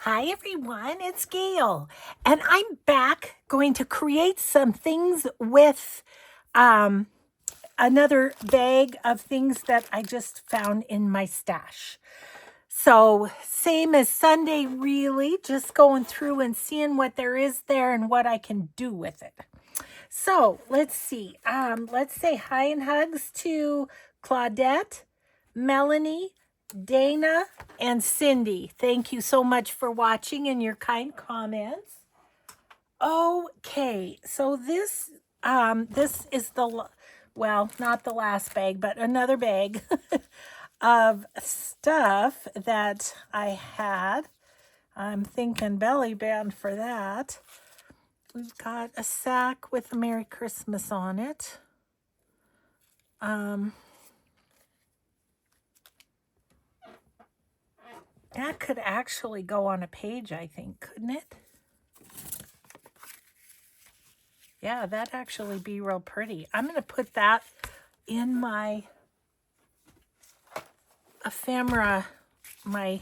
Hi everyone, it's Gail, and I'm back going to create some things with another bag of things that I just found in my stash. So same as Sunday, really, just going through and seeing what there is there and what I can do with it. So let's see. Let's say hi and hugs to Claudette, Melanie, Dana, and Cindy. Thank you so much for watching and your kind comments. Okay, so this is well, not the last bag, but another bag of stuff that I had. I'm thinking belly band for that. We've got a sack with a Merry Christmas on it. That could actually go on a page, I think, couldn't it? Yeah, that'd actually be real pretty. I'm going to put that in my ephemera, my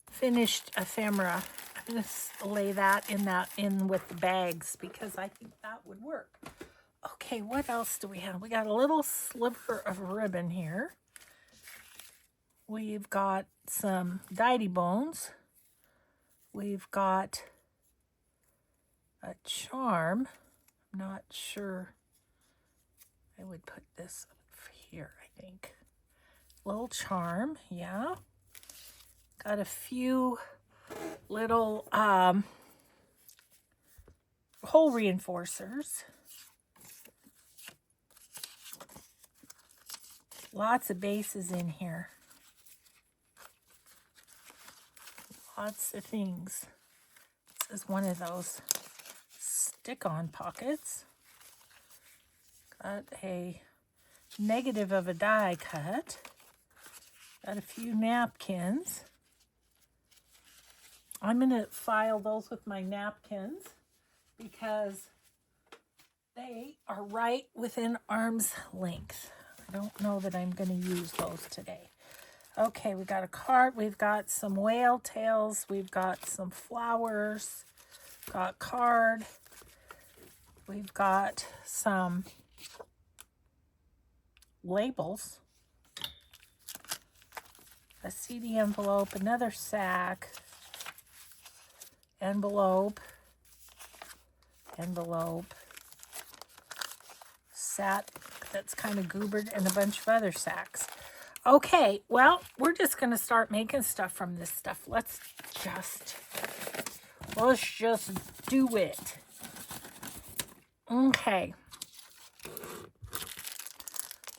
finished ephemera. I'm going to lay that in with the bags because I think that would work. Okay, what else do we have? We got a little sliver of ribbon here. We've got some Diety Bones. We've got a charm. I'm not sure. I would put this up here, I think. Little charm, yeah. Got a few little hole reinforcers. Lots of bases in here. Lots of things. This is one of those stick-on pockets. Got a negative of a die cut. Got a few napkins. I'm going to file those with my napkins because they are right within arm's length. I don't know that I'm going to use those today. Okay, we got a card. We've got some whale tails. We've got some flowers. Got card. We've got some labels. A CD envelope, another sack, envelope, sack that's kind of goobered, and a bunch of other sacks. Okay, well, we're just going to start making stuff from this stuff. Let's just do it. Okay.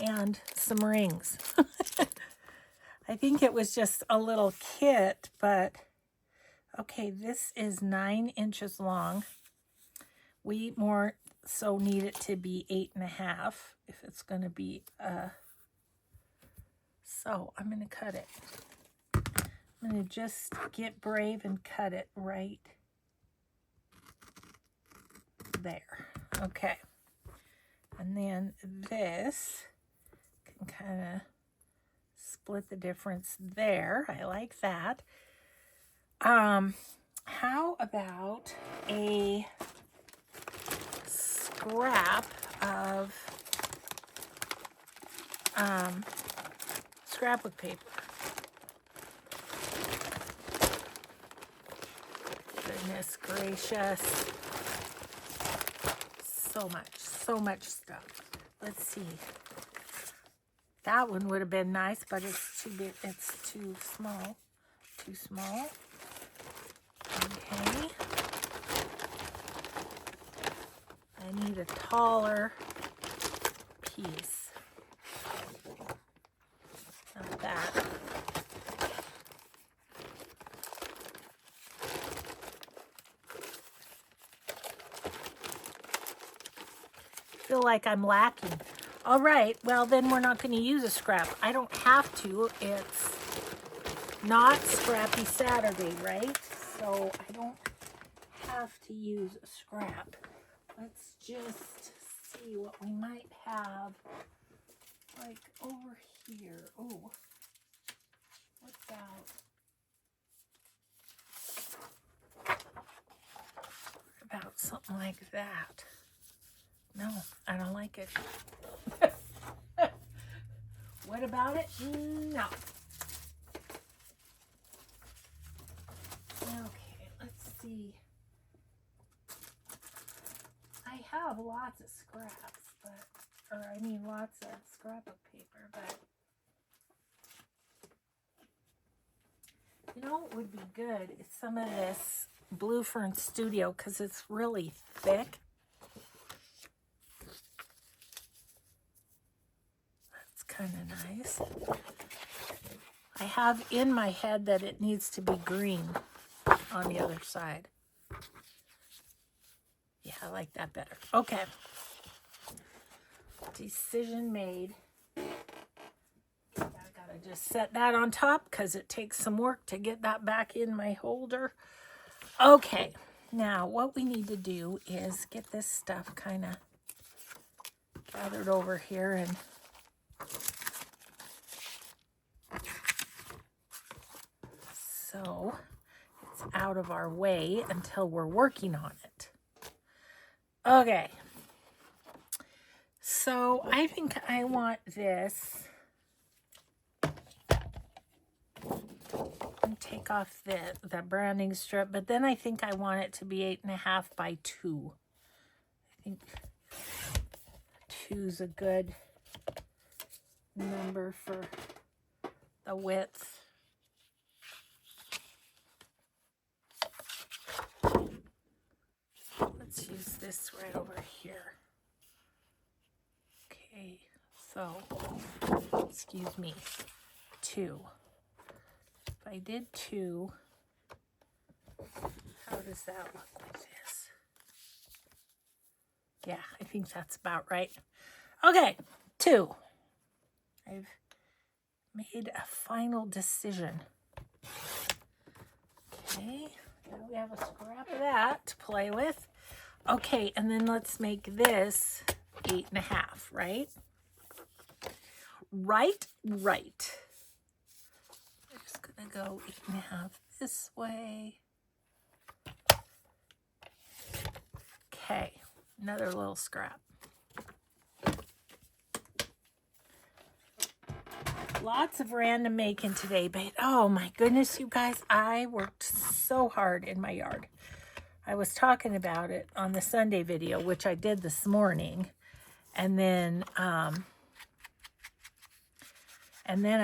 And some rings. I think it was just a little kit, but okay, this is 9 inches long. We more so need it to be 8.5 if it's going to be so I'm going to cut it. I'm going to just get brave and cut it right there. Okay. And then this can kind of split the difference there. I like that. How about a scrap of scrapbook paper? Goodness gracious. So much stuff. Let's see. That one would have been nice, but it's too big. It's too small. Too small. Okay. I need a taller piece. Not that. I feel like I'm lacking. All right, well then we're not going to use a scrap. I don't have to. It's not Scrappy Saturday, right? So I don't have to use a scrap. Let's just see what we might have. Like over here. Oh, what's that? something like that. No, I don't like it. What about it? No. Okay, let's see. I have lots of scraps, lots of scrapbook paper, but you know what would be good is some of this Blue Fern Studio, because it's really thick. That's kind of nice. I have in my head that it needs to be green on the other side. Yeah, I like that better. Okay. Decision made. I gotta just set that on top because it takes some work to get that back in my holder. Okay, now what we need to do is get this stuff kind of gathered over here and so it's out of our way until we're working on it. Okay, so I think I want this. Take off the branding strip, but then I think I want it to be 8.5 by 2. I think 2's a good number for the width. Let's use this right over here. Okay, so, excuse me, 2. If I did 2, how does that look like this? Yeah, I think that's about right. Okay, 2. I've made a final decision. Okay, now we have a scrap of that to play with. Okay, and then let's make this 8.5, right? Right. I'm just gonna go 8.5 this way. Okay, another little scrap. Lots of random making today, but oh my goodness, you guys, I worked so hard in my yard. I was talking about it on the Sunday video, which I did this morning, and then I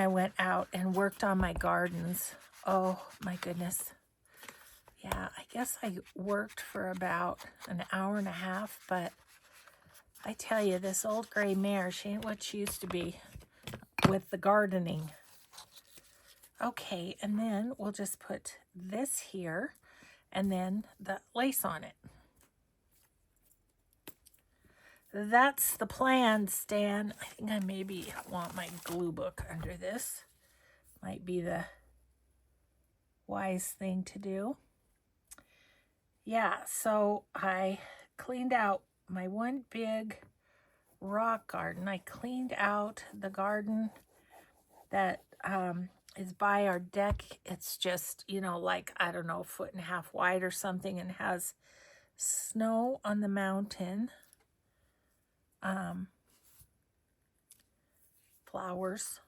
went out and worked on my gardens. Oh my goodness. Yeah, I guess I worked for about an hour and a half, but I tell you, this old gray mare, she ain't what she used to be with the gardening. Okay, and then we'll just put this here and then the lace on it. That's the plan, Stan. I think I maybe want my glue book under this. Might be the wise thing to do. Yeah, so I cleaned out my one big rock garden. I cleaned out the garden that is by our deck. It's just, you know, like, I don't know, 1.5 feet wide or something, and has snow on the mountain. Flowers.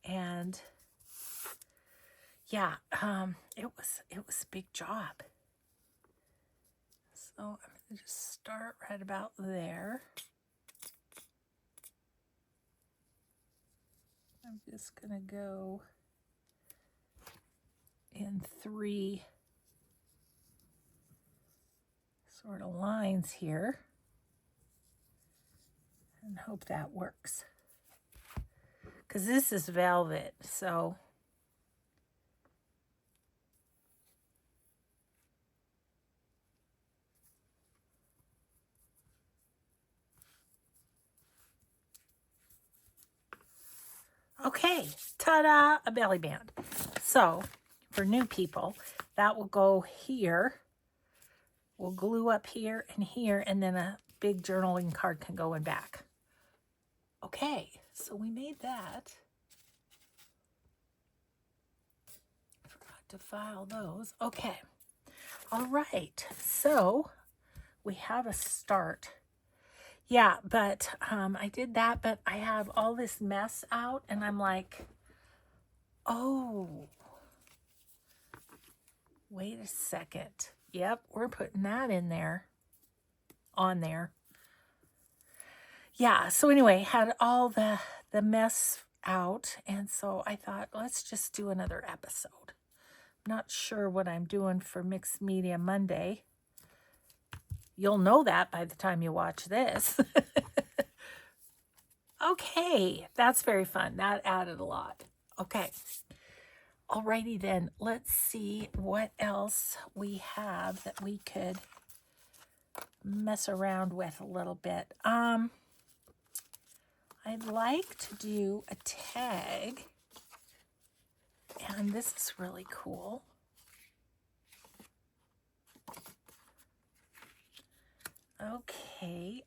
And yeah, it was a big job. So I'm gonna just start right about there. I'm just gonna go in 3 sort of lines here and hope that works. Because this is velvet, so okay, ta-da, a belly band. So for new people, that will go here. We'll glue up here, and then a big journaling card can go in back. Okay, so we made that. Forgot to file those. Okay. All right, so we have a start. Yeah, but I did that, but I have all this mess out, and I'm like, oh, wait a second. Yep, we're putting that in there, on there. Yeah, so anyway, had all the mess out, and so I thought, let's just do another episode. Not sure what I'm doing for Mixed Media Monday. You'll know that by the time you watch this. Okay, that's very fun. That added a lot. Okay. Alrighty then, let's see what else we have that we could mess around with a little bit. I'd like to do a tag, and this is really cool. Okay,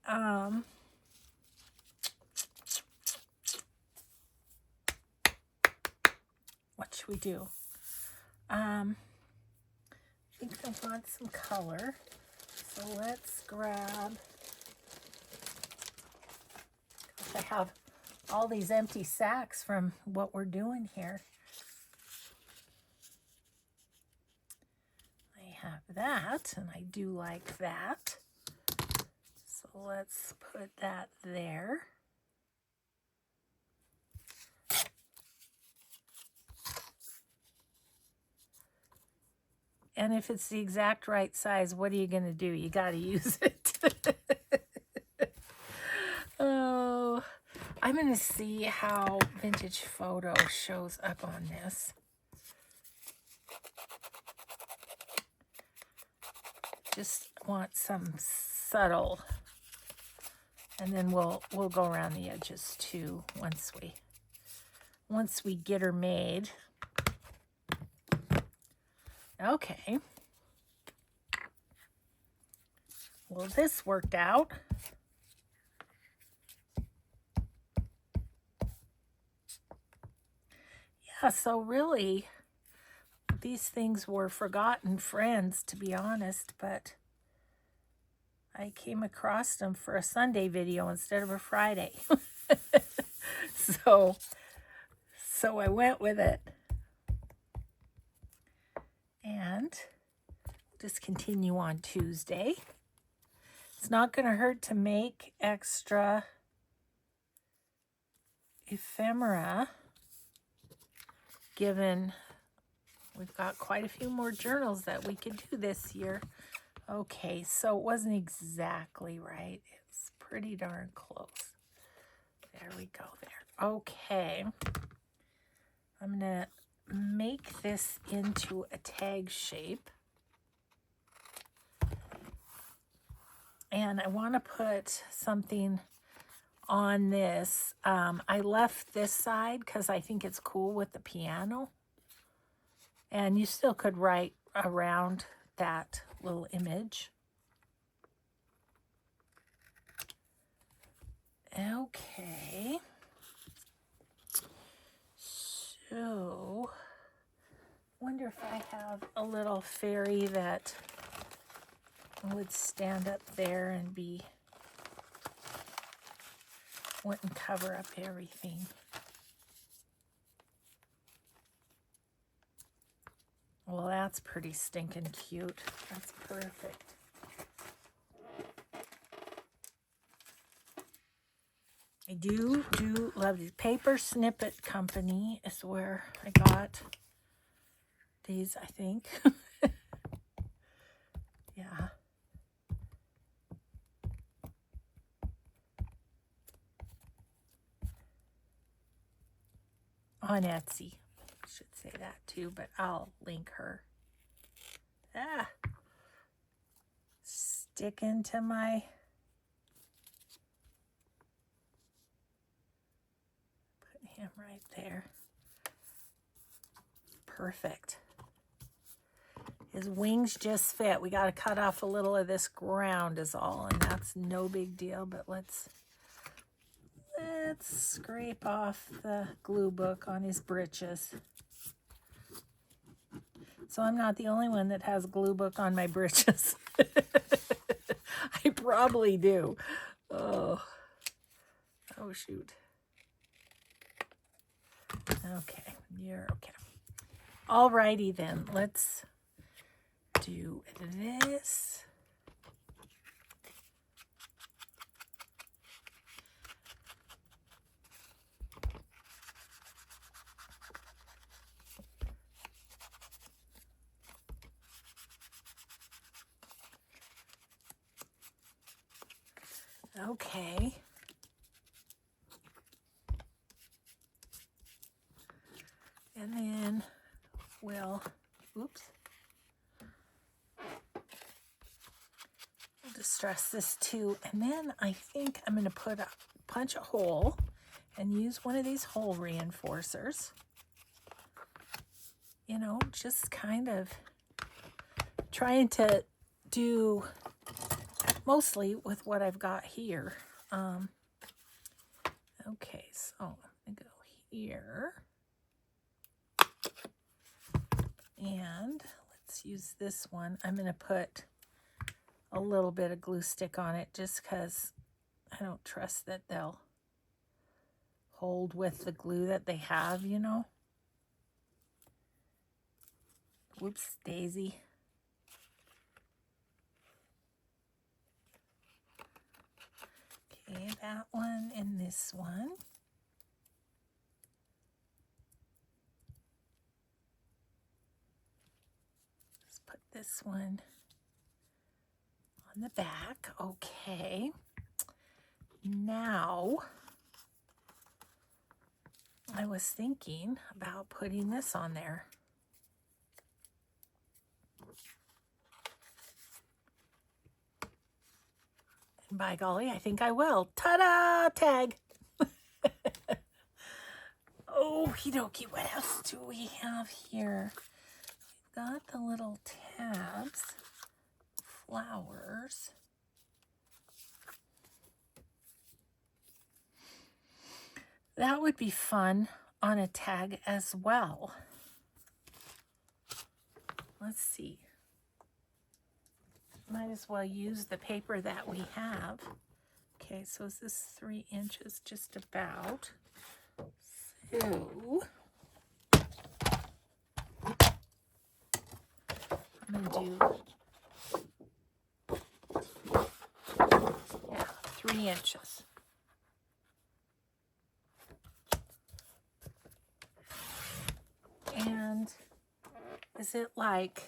what should we do? I think I want some color, so let's grab, I have all these empty sacks from what we're doing here. I have that, and I do like that. So let's put that there. And if it's the exact right size, what are you going to do? You got to use it. Oh, I'm going to see how Vintage Photo shows up on this. Just want some subtle, and then we'll go around the edges too once we get her made. Okay. Well, this worked out. Yeah, so really, these things were forgotten friends, to be honest, but I came across them for a Sunday video instead of a Friday. So I went with it. And just continue on Tuesday. It's not going to hurt to make extra ephemera, given we've got quite a few more journals that we could do this year. Okay, so it wasn't exactly right. It's pretty darn close. There we go there. Okay. I'm going to make this into a tag shape. And I want to put something on this. I left this side because I think it's cool with the piano. And you still could write around that little image. Okay. So, wonder if I have a little fairy that would stand up there and wouldn't cover up everything. Well, that's pretty stinking cute. That's perfect. I do love these. Paper Snippet Company is where I got these, I think. Yeah. On Etsy. I should say that too, but I'll link her. Ah. Stick into my... Put him right there. Perfect. His wings just fit. We got to cut off a little of this ground is all, and that's no big deal, but let's scrape off the glue book on his britches. So I'm not the only one that has glue book on my britches. I probably do. Oh shoot. Okay, you're okay. Alrighty then, let's do this. Okay. And then we'll, oops. We'll distress this too. And then I think I'm going to punch a hole and use one of these hole reinforcers. You know, just kind of trying to do mostly with what I've got here. Okay, so I'm going to go here. And let's use this one. I'm going to put a little bit of glue stick on it just because I don't trust that they'll hold with the glue that they have, you know. Whoops, daisy. Okay, that one and this one. Let's put this one on the back. Okay. Now, I was thinking about putting this on there. And by golly, I think I will. Ta-da! Tag! Okie dokie, what else do we have here? We've got the little tabs, flowers. That would be fun on a tag as well. Let's see. Might as well use the paper that we have. Okay, so is this 3 inches just about? So I'm going to do 3 inches. And is it like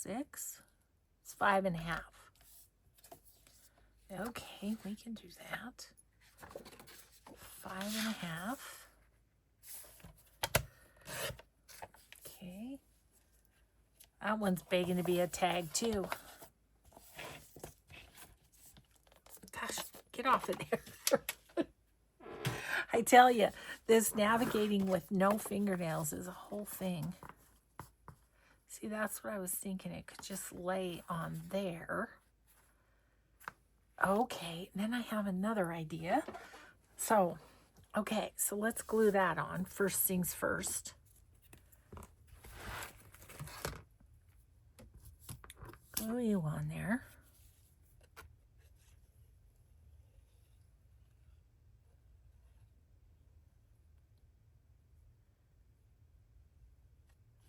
6? It's 5.5. Okay, we can do that. 5.5. Okay. That one's begging to be a tag too. Gosh, get off of there. I tell you, this navigating with no fingernails is a whole thing. See, that's what I was thinking. It could just lay on there. Okay, then I have another idea. So, okay, so let's glue that on. First things first. Glue you on there.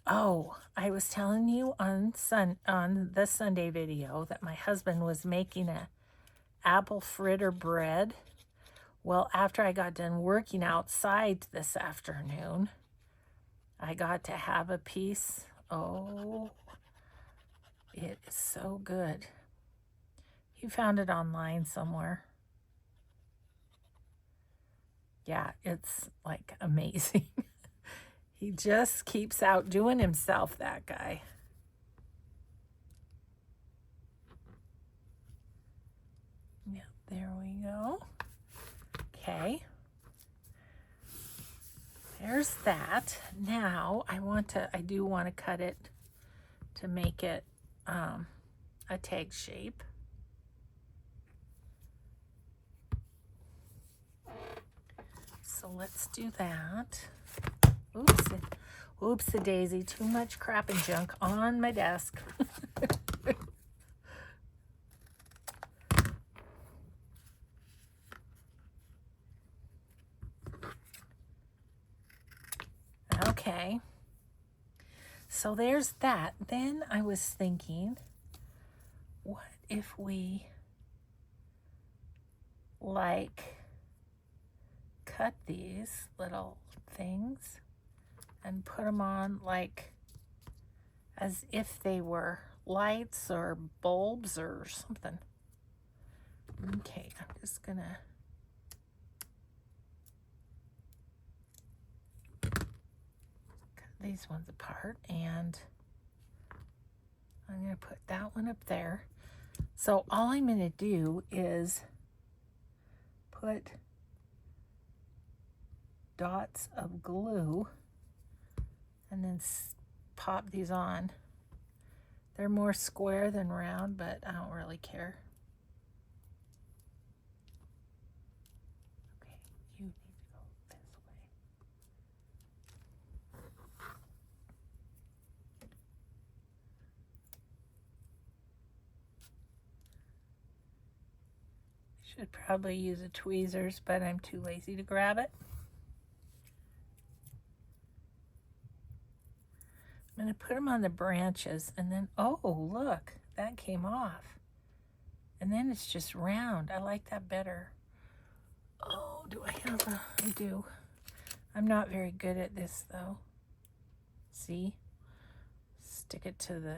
Oh, I was telling you on the Sunday video that my husband was making a apple fritter bread. Well, after I got done working outside this afternoon, I got to have a piece. Oh, it is so good. He found it online somewhere. Yeah, it's like amazing. He just keeps outdoing himself, that guy. Yeah, there we go. Okay. There's that. Now I do want to cut it to make it a tag shape. So let's do that. Oops. Oops, a daisy. Too much crap and junk on my desk. Okay. So there's that. Then I was thinking, what if we like cut these little things and put them on like as if they were lights or bulbs or something. Okay, I'm just gonna cut these ones apart, and I'm gonna put that one up there. So all I'm gonna do is put dots of glue and then pop these on. They're more square than round, but I don't really care. Okay, you need to go this way. Should probably use a tweezers, but I'm too lazy to grab it. I'm going to put them on the branches, and then, oh, look, that came off. And then it's just round. I like that better. Oh, do I have a, I do. I'm not very good at this, though. See? Stick it to the,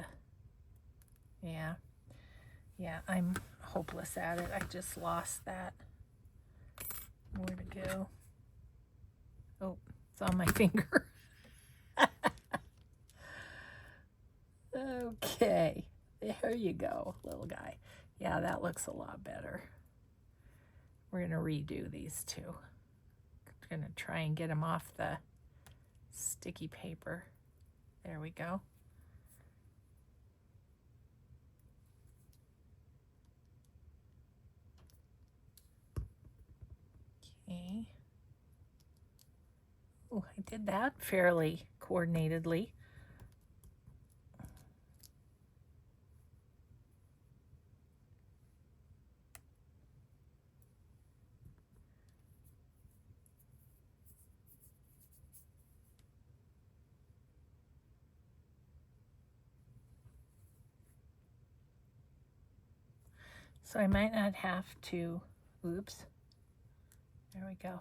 yeah. Yeah, I'm hopeless at it. I just lost that. Where'd it go? Oh, it's on my finger. Okay, there you go, little guy. Yeah, that looks a lot better. We're gonna redo these two. I'm gonna try and get them off the sticky paper. There we go. Okay. Oh, I did that fairly coordinatedly. So I might not have to, oops, there we go.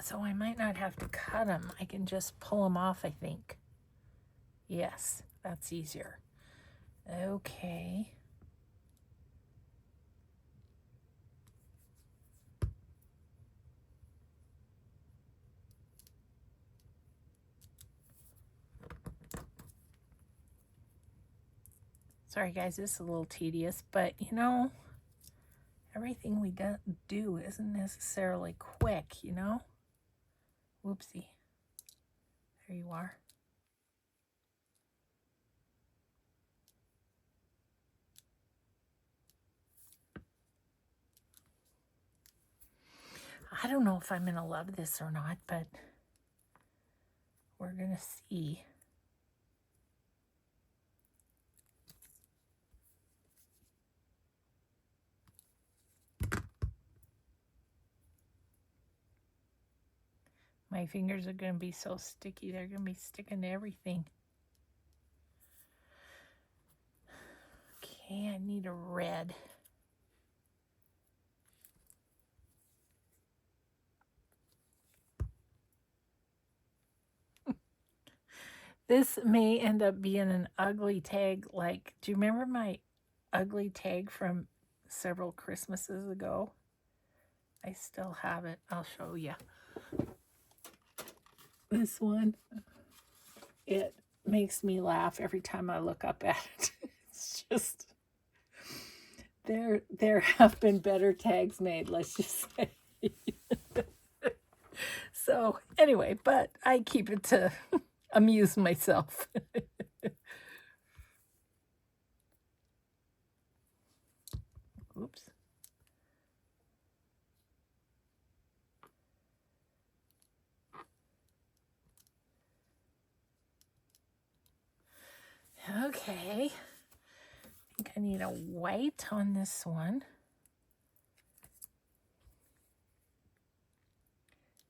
So I might not have to cut them. I can just pull them off, I think. Yes, that's easier. Okay. Sorry guys, this is a little tedious, but you know, everything we do isn't necessarily quick, you know? Whoopsie. There you are. I don't know if I'm going to love this or not, but we're going to see. My fingers are going to be so sticky. They're going to be sticking to everything. Okay, I need a red. This may end up being an ugly tag. Like, do you remember my ugly tag from several Christmases ago? I still have it. I'll show you. This one, it makes me laugh every time I look up at it. It's just, there have been better tags made, let's just say. So anyway, but I keep it to amuse myself. Oops. Okay. I think I need a white on this one.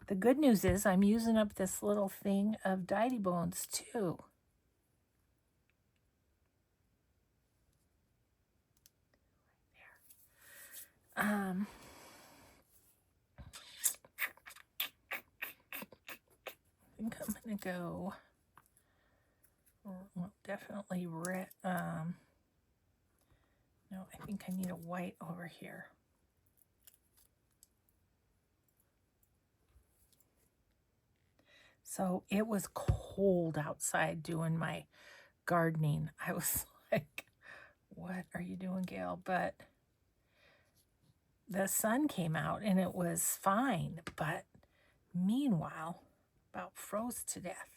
The good news is I'm using up this little thing of Dyed Bones too. I think I'm going to go, well, definitely red. No, I think I need a white over here. So it was cold outside doing my gardening. I was like, what are you doing, Gail? But the sun came out and it was fine. But meanwhile, about froze to death.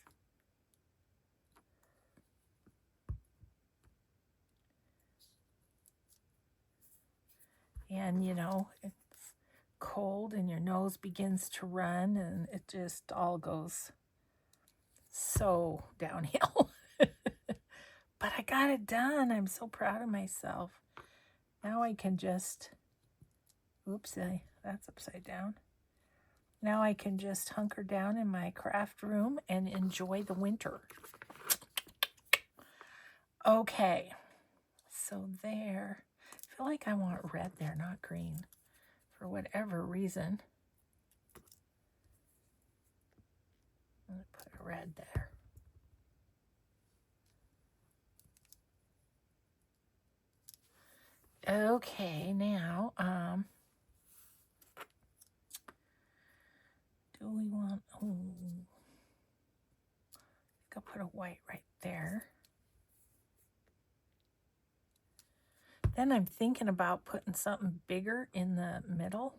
And, you know, it's cold and your nose begins to run and it just all goes so downhill. But I got it done. I'm so proud of myself. Now I can just, oops, that's upside down. Now I can just hunker down in my craft room and enjoy the winter. Okay, so there. I feel like I want red there, not green, for whatever reason. I'm going to put a red there. Okay, now, do we want, oh, I think I'll put a white right there. Then I'm thinking about putting something bigger in the middle,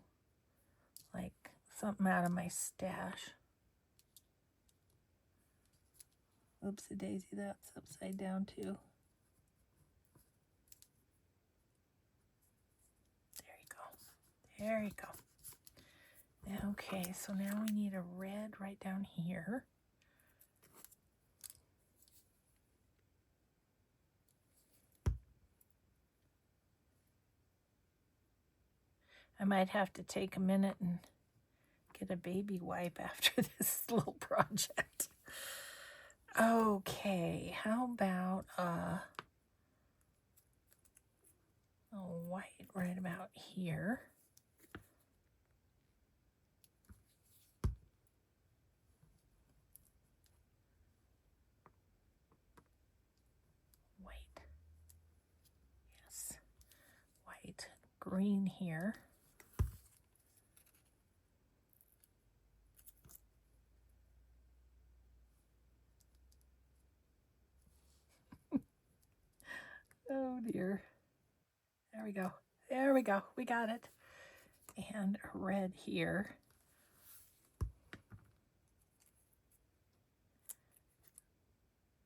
like something out of my stash. Oopsie daisy, that's upside down too. There you go. There you go. Okay, so now we need a red right down here. I might have to take a minute and get a baby wipe after this little project. Okay, how about a white right about here. White. Yes. White. Green here. Oh dear. There we go. There we go. We got it. And a red here.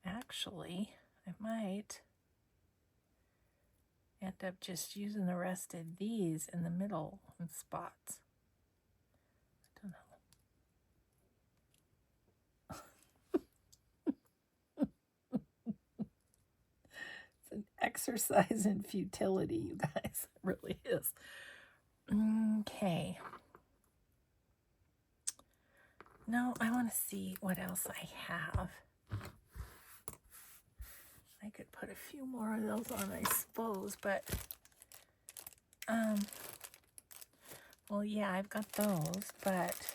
Actually, I might end up just using the rest of these in the middle in spots. I don't know. It's an exercise in futility, you guys. It really is. Okay. No, I want to see what else I have. I could put a few more of those on, I suppose, but well, yeah, I've got those, but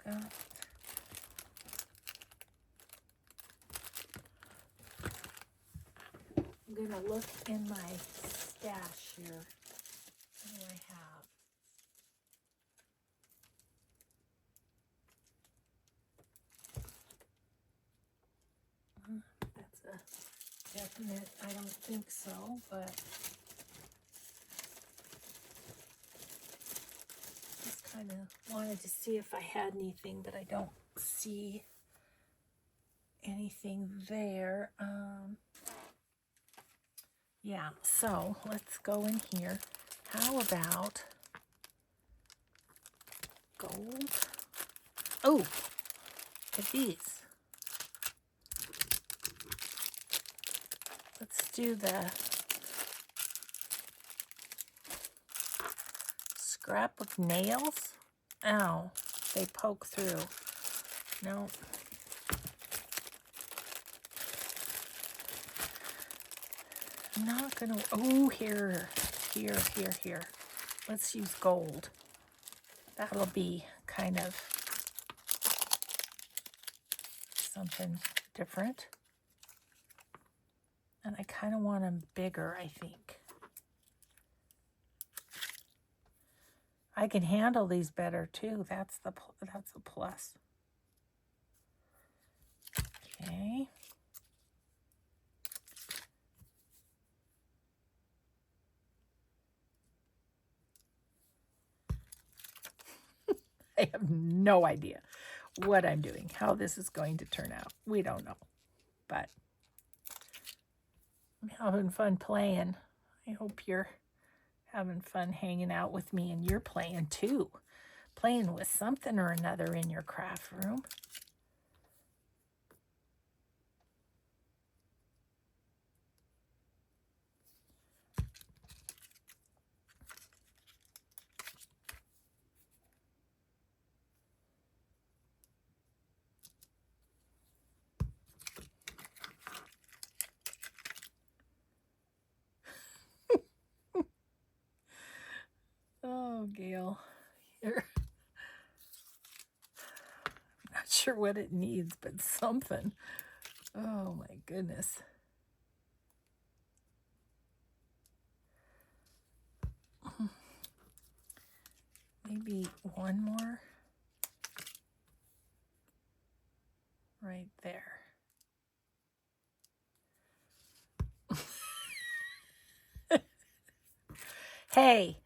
I've got I'm gonna look in my stash here. What do I have? That's a definite, I don't think so, but just kind of wanted to see if I had anything, but I don't see anything there. Yeah, so let's go in here. How about gold? Oh, look at these. do the scrapbook nails. Ow, they poke through. No. I'm not gonna, oh, here. Let's use gold. That'll be kind of something different. And I kind of want them bigger, I think. I can handle these better too. That's a plus. Okay. I have no idea what I'm doing, how this is going to turn out. We don't know, but I'm having fun playing. I hope you're having fun hanging out with me and you're playing too. Playing with something or another in your craft room. Oh, Gail, here. I'm not sure what it needs, but something. Oh my goodness. Maybe one more right there. Hey,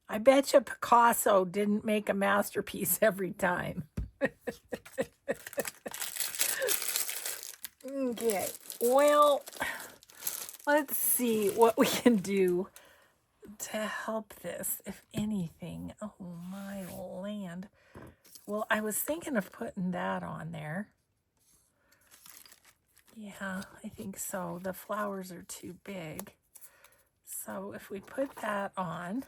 I bet you Picasso didn't make a masterpiece every time. Okay, well, let's see what we can do to help this, if anything. Oh my land. Well, I was thinking of putting that on there. Yeah, I think so. The flowers are too big. So if we put that on,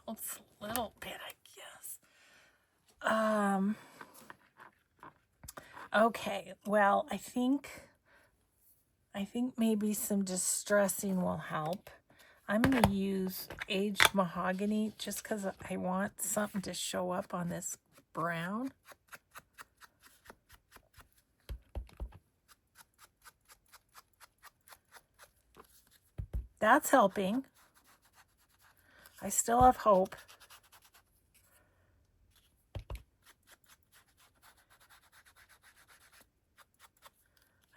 helps a little bit, I guess. Okay, well, I think maybe some distressing will help. I'm going to use aged mahogany just because I want something to show up on this brown. That's helping. I still have hope.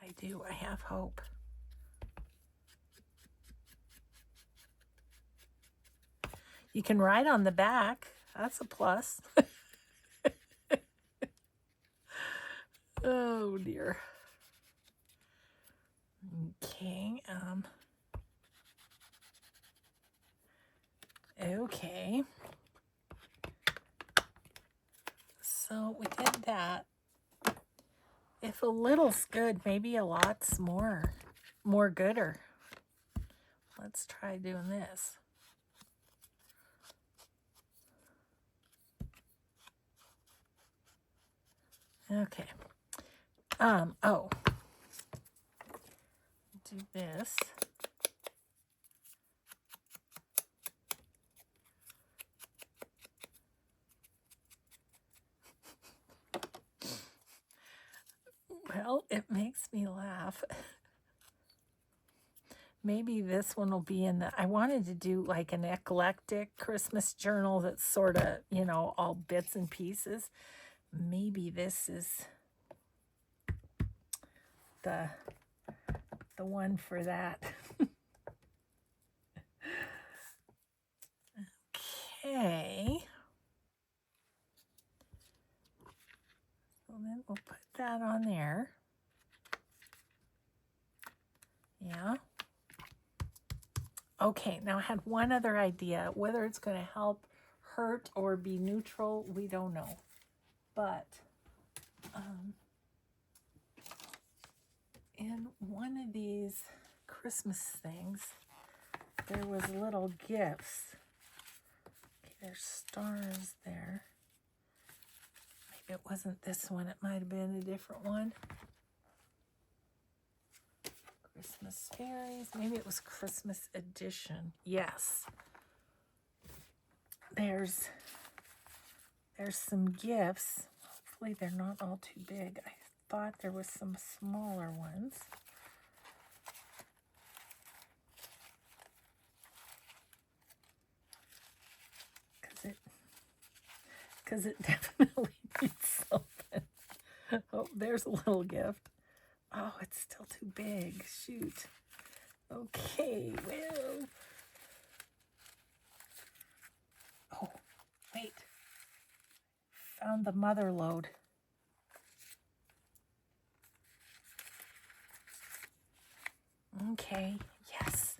I do. I have hope. You can write on the back. That's a plus. Oh, dear. Okay. Okay. So we did that. If a little's good, maybe a lot's more gooder. Let's try doing this. Okay. Oh. Do this. Well, it makes me laugh. Maybe this one will be in the, I wanted to do like an eclectic Christmas journal that's sort of, you know, all bits and pieces. Maybe this is the one for that. Okay. So then we'll put that on there. Yeah. Okay, now I had one other idea. Whether it's going to help, hurt, or be neutral, we don't know. But in one of these Christmas things, there was little gifts. Okay, there's stars there. Maybe it wasn't this one. It might have been a different one. Christmas fairies. Maybe it was Christmas edition. Yes. There's some gifts. Hopefully they're not all too big. I thought there was some smaller ones. Because it definitely needs something. Oh, there's a little gift. Oh, it's still too big. Shoot. Okay, well. Oh, wait. Found the mother lode. Okay, yes.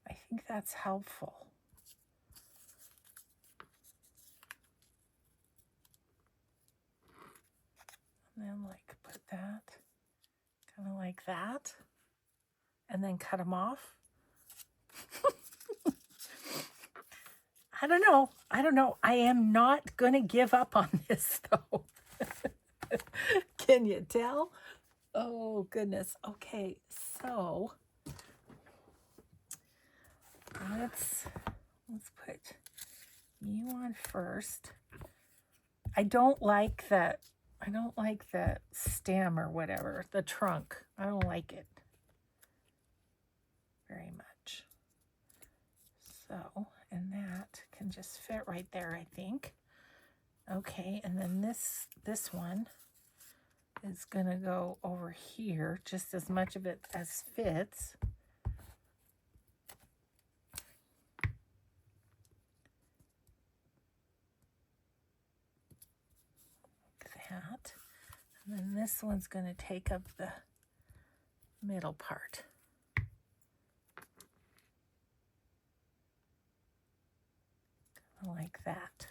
I think that's helpful. And then like put that kind of like that and then cut them off. I don't know. I am not going to give up on this though. Can you tell? Oh goodness. Okay, so let's put you on first. I don't like the stem or whatever, the trunk. I don't like it very much. So, and that can just fit right there, I think. Okay, and then this one is gonna go over here, just as much of it as fits. Like that. And then this one's gonna take up the middle part. Like that.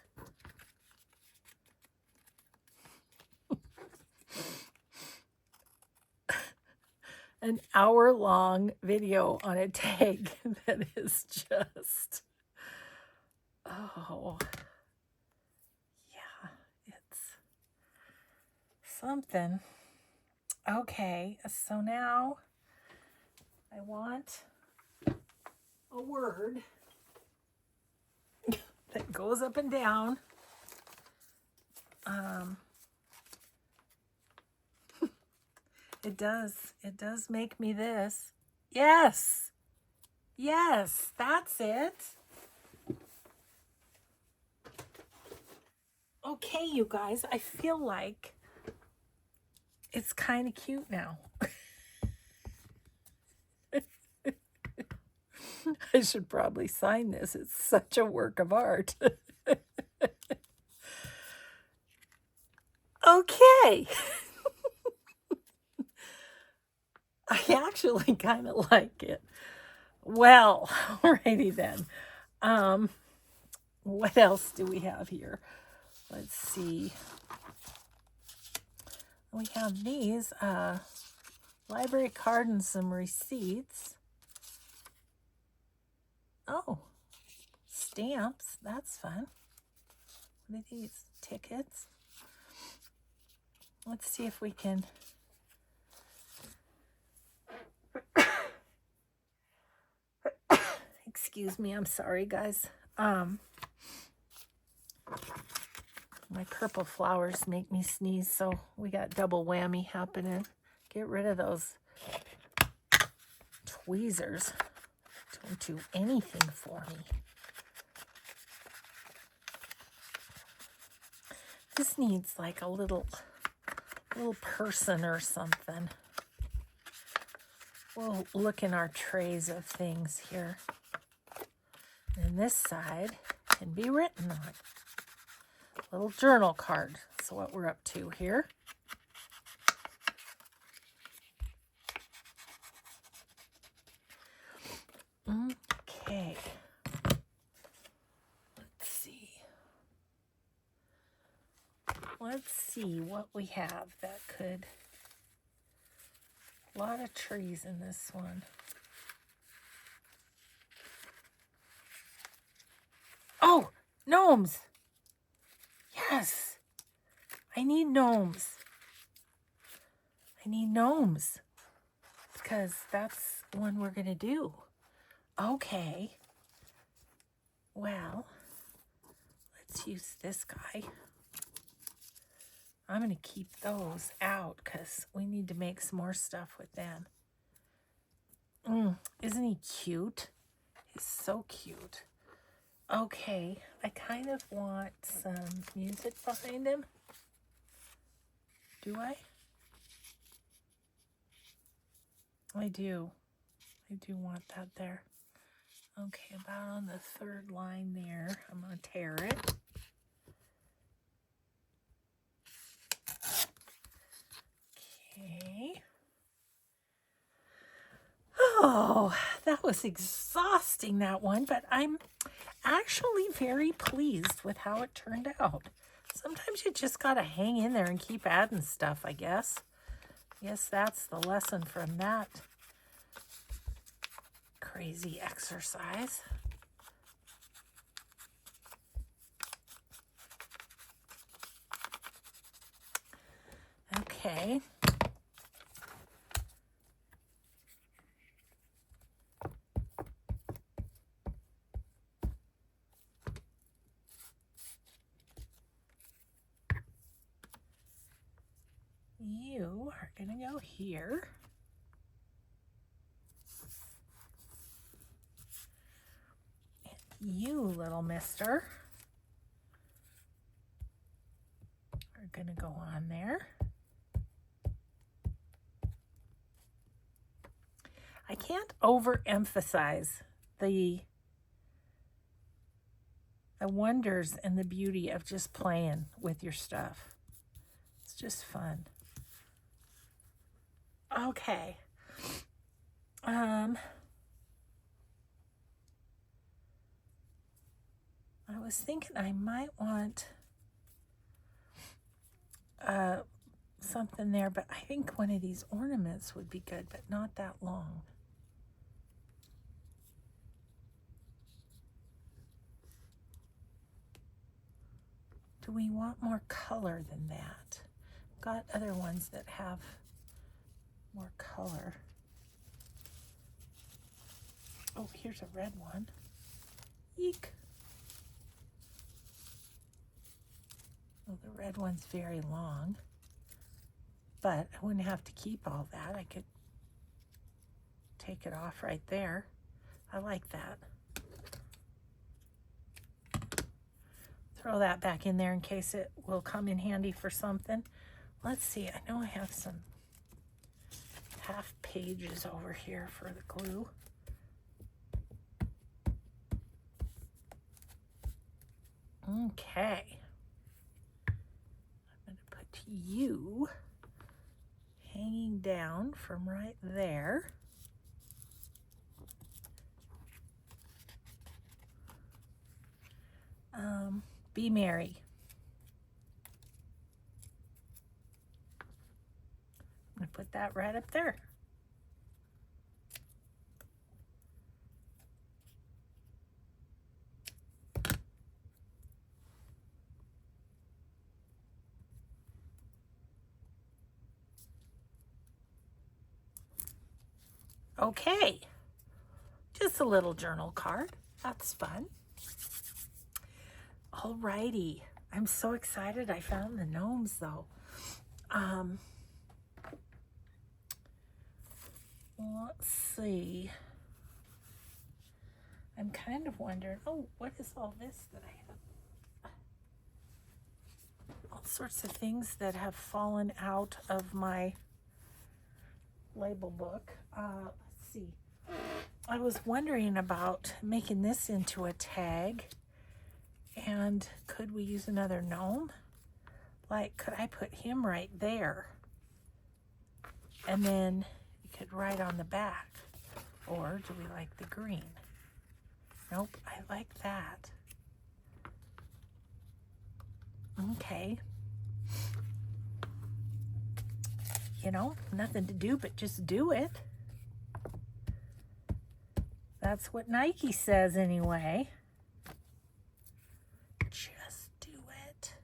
An hour-long video on a tag that is just, oh, yeah, it's something. Okay, so now I want a word that goes up and down. It does make me this. Yes, that's it. Okay, you guys, I feel like it's kind of cute now. I should probably sign this. It's such a work of art. Okay. I actually kind of like it. Well, alrighty then. What else do we have here? Let's see. We have these library card and some receipts. Oh, stamps. That's fun. What are these? Tickets. Let's see if we can. Excuse me, I'm sorry, guys. My purple flowers make me sneeze, so we got double whammy happening. Get rid of those tweezers. Don't do anything for me. This needs like a little person or something. We'll look in our trays of things here. And this side can be written on. Little journal card. That's what we're up to here. Okay. Let's see. let's see what we have that could... A lot of trees in this one. Oh, gnomes. Yes. I need gnomes. I need gnomes. Because that's one we're going to do. Okay. Well, let's use this guy. I'm going to keep those out because we need to make some more stuff with them. Isn't he cute? He's so cute. Okay, I kind of want some music behind him. Do I? I do. I do want that there. Okay, about on the third line there. I'm going to tear it. Okay. Oh, that was exhausting, that one, but I'm actually very pleased with how it turned out. Sometimes you just got to hang in there and keep adding stuff, I guess. Yes, that's the lesson from that crazy exercise. Okay. You are going to go here. And you, little mister, are going to go on there. I can't overemphasize the wonders and the beauty of just playing with your stuff. It's just fun. Okay. I was thinking I might want something there, but I think one of these ornaments would be good, but not that long. Do we want more color than that? Got other ones that have more color. Oh, here's a red one. Eek. Well, the red one's very long, but I wouldn't have to keep all that. I could take it off right there. I like that. Throw that back in there in case it will come in handy for something. Let's see, I know I have some half pages over here for the glue. Okay. I'm going to put you hanging down from right there. Be merry. I'm going to put that right up there. Okay, just a little journal card. That's fun. Alrighty, I'm so excited I found the gnomes though. Let's see. I'm kind of wondering, oh, what is all this that I have? All sorts of things that have fallen out of my label book. Let's see. I was wondering about making this into a tag. And could we use another gnome? Like, could I put him right there? And then you could write on the back. Or do we like the green? Nope, I like that. Okay. you know, nothing to do but just do it. That's what Nike says anyway. Just do it.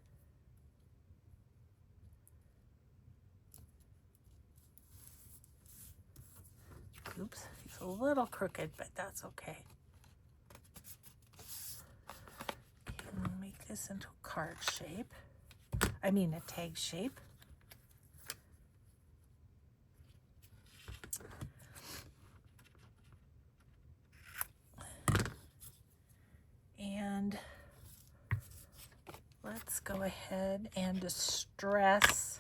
Oops, he's a little crooked, but that's okay. Okay, I'm gonna make this into a card shape. I mean a tag shape. And let's go ahead and distress.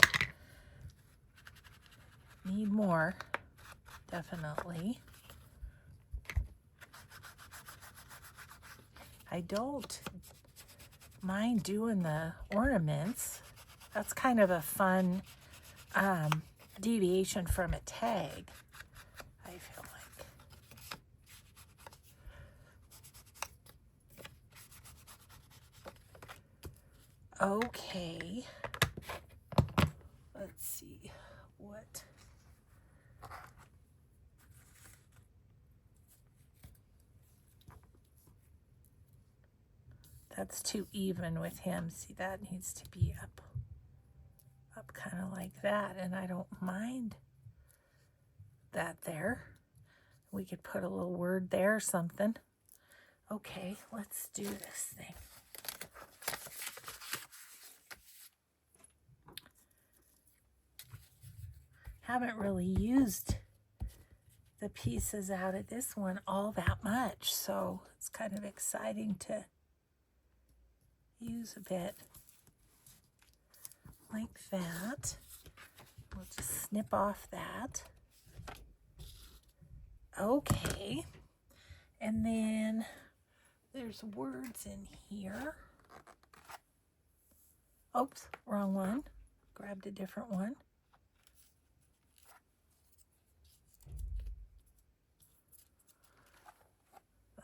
Need more, definitely. I don't mind doing the ornaments. That's kind of a fun deviation from a tag, I feel like. Okay. Let's see what. That's too even with him. See, that needs to be up kind of like that, and I don't mind that there. We could put a little word there or something. Okay, let's do this thing. Haven't really used the pieces out of this one all that much, so it's kind of exciting to use a bit like that. We'll just snip off that. Okay, and then there's words in here. Oops, wrong one. Grabbed a different one.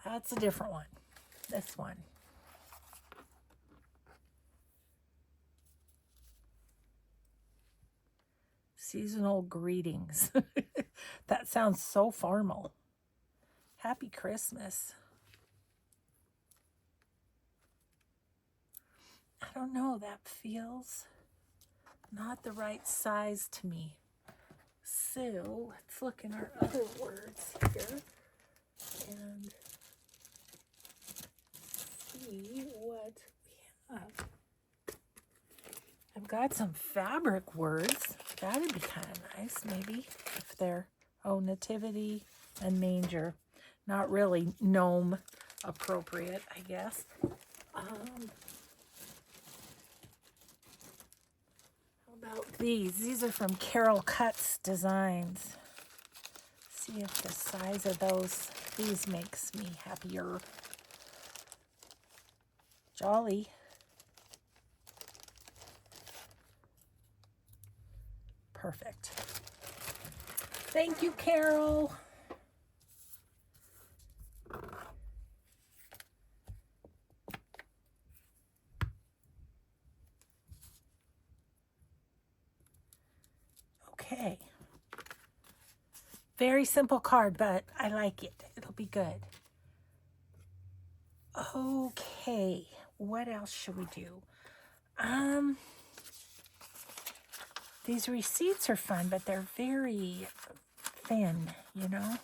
That's a different one. This one. Seasonal greetings. That sounds so formal. Happy Christmas. I don't know, that feels not the right size to me. So let's look in our other words here and see what we have. I've got some fabric words. That'd be kind of nice, maybe, if they're, oh, nativity and manger. Not really gnome appropriate, I guess. How about these? These are from Carol Cuts Designs. See if the size of these makes me happier. Jolly. Perfect. Thank you, Carol. Okay. Very simple card, but I like it. It'll be good. Okay. What else should we do? These receipts are fun, but they're very thin, you know?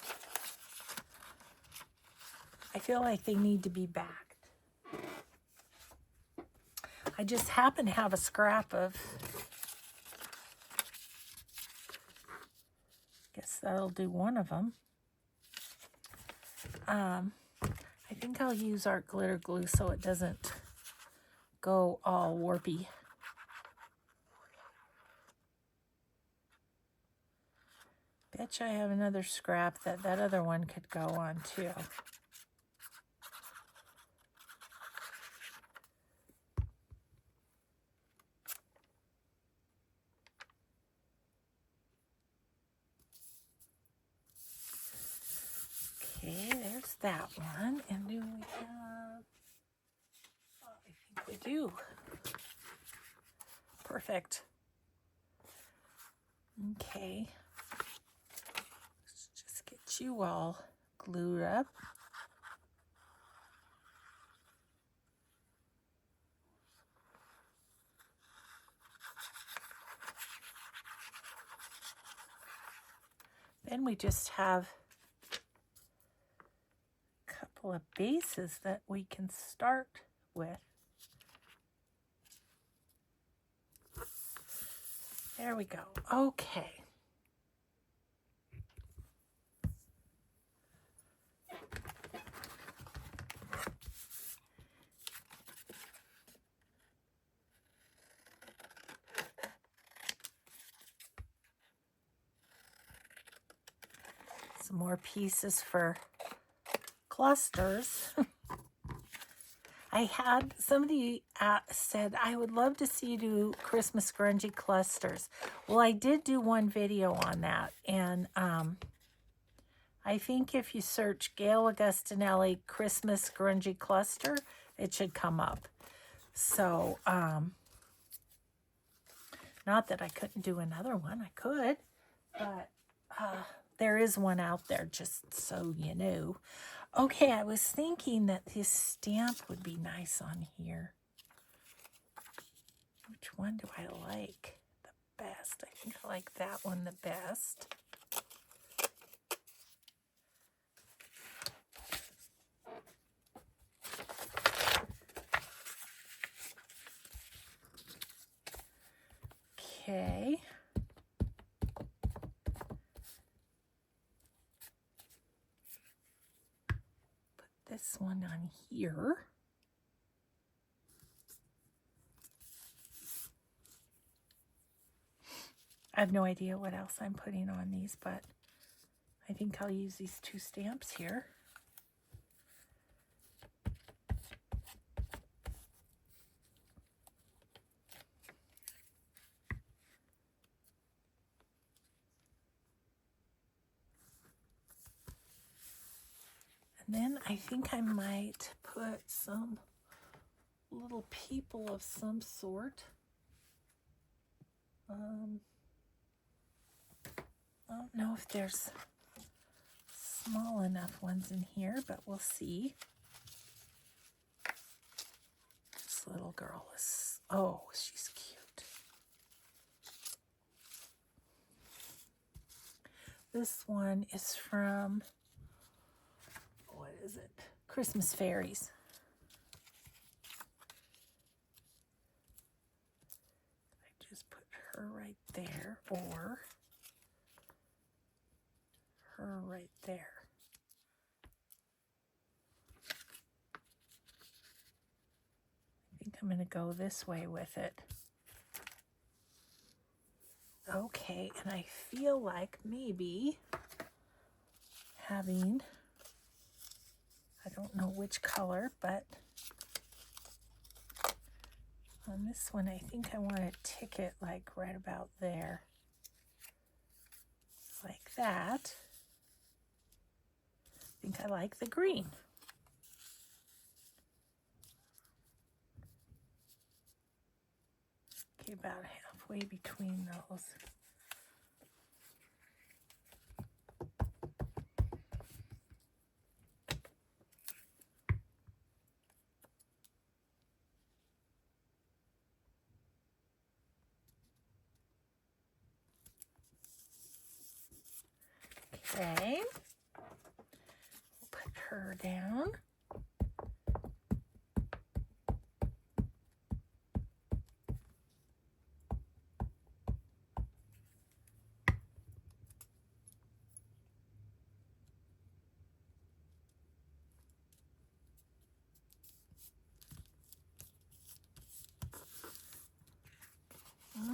I feel like they need to be backed. I just happen to have a scrap of, guess that'll do one of them. I think I'll use art glitter glue so it doesn't go all warpy. Betcha I have another scrap that other one could go on too. Okay, there's that one. And do we have, oh, I think we do. Perfect. Okay. Let's just get you all glued up. Then we just have a couple of bases that we can start with. There we go. Okay. Some more pieces for clusters. I had somebody said, I would love to see you do Christmas grungy clusters. Well, I did do one video on that. And I think if you search Gail Augustinelli Christmas grungy cluster, it should come up. So, not that I couldn't do another one. I could. But there is one out there, just so you know. Okay, I was thinking that this stamp would be nice on here. Which one do I like the best? I think I like that one the best. Okay. Put this one on here. I have no idea what else I'm putting on these, but I think I'll use these two stamps here. And then I think I might put some little people of some sort. I don't know if there's small enough ones in here, but we'll see. This little girl is, oh, she's cute. This one is from, what is it? Christmas Fairies. I just put her right there, or her right there. I think I'm going to go this way with it. Okay, and I feel like maybe having, I don't know which color, but on this one, I think I want to tick it like right about there. Like that. I think I like the green. Okay, about halfway between those. Okay, we'll put her down.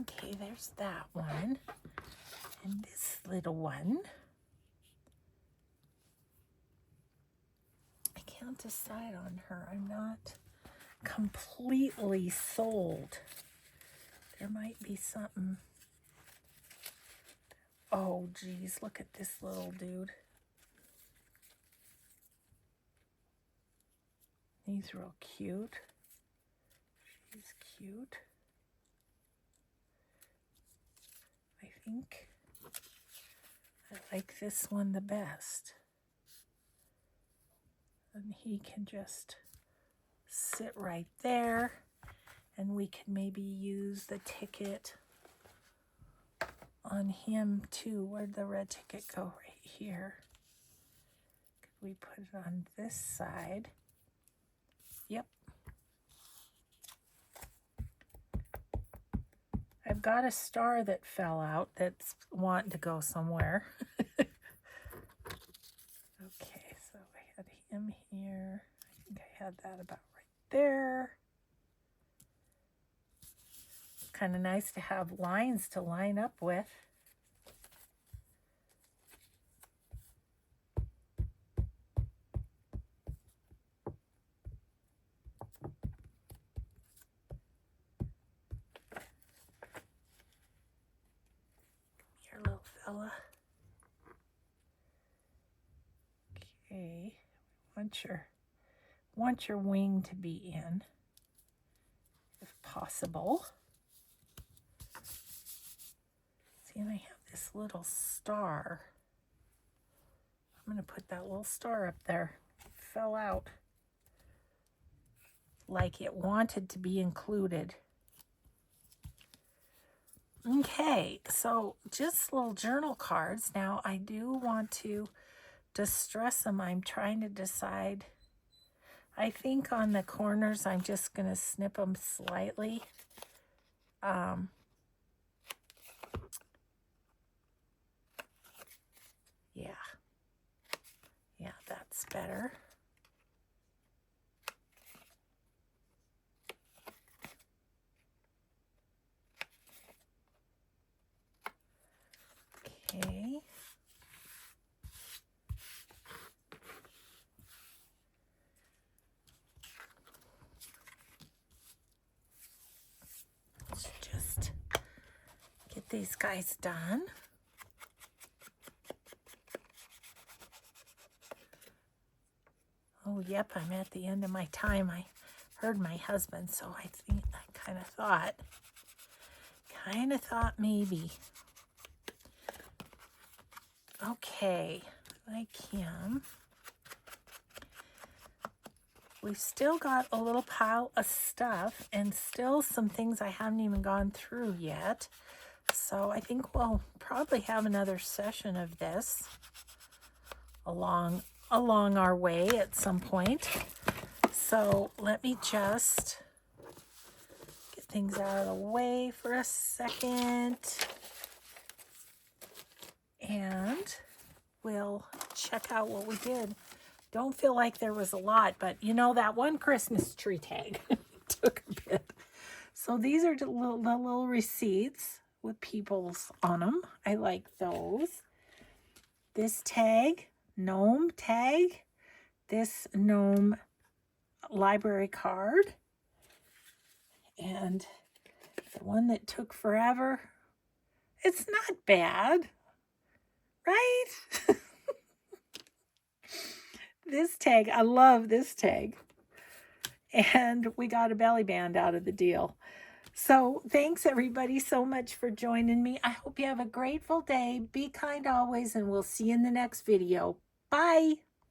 Okay, there's that one. And this little one. I can't decide on her. I'm not completely sold. There might be something. Oh, geez, look at this little dude. He's real cute. She's cute. I think I like this one the best. And he can just sit right there. And we can maybe use the ticket on him too. Where'd the red ticket go? Right here. Could we put it on this side? Yep. I've got a star that fell out that's wanting to go somewhere. Okay, so I had him here. I think I had that about right there. Kind of nice to have lines to line up with. Here, little fella. Okay, want your wing to be in, if possible. See, and I have this little star. I'm going to put that little star up there. It fell out like it wanted to be included. Okay, so just little journal cards. Now I do want to distress them. I'm trying to decide. I think on the corners I'm just going to snip them slightly. Yeah, that's better. Okay. Let's just get these guys done. Oh, yep, I'm at the end of my time. I heard my husband, so I think I kind of thought maybe. Okay, like him. We've still got a little pile of stuff and still some things I haven't even gone through yet. So I think we'll probably have another session of this along our way at some point. So let me just get things out of the way for a second. And we'll check out what we did. Don't feel like there was a lot, but you know, that one Christmas tree tag took a bit. So these are the little receipts with people's on them. I like those. This tag, gnome tag. This gnome library card. And the one that took forever. It's not bad, right? This tag, I love this tag. And we got a belly band out of the deal. So thanks everybody so much for joining me. I hope you have a grateful day. Be kind always, and we'll see you in the next video. Bye.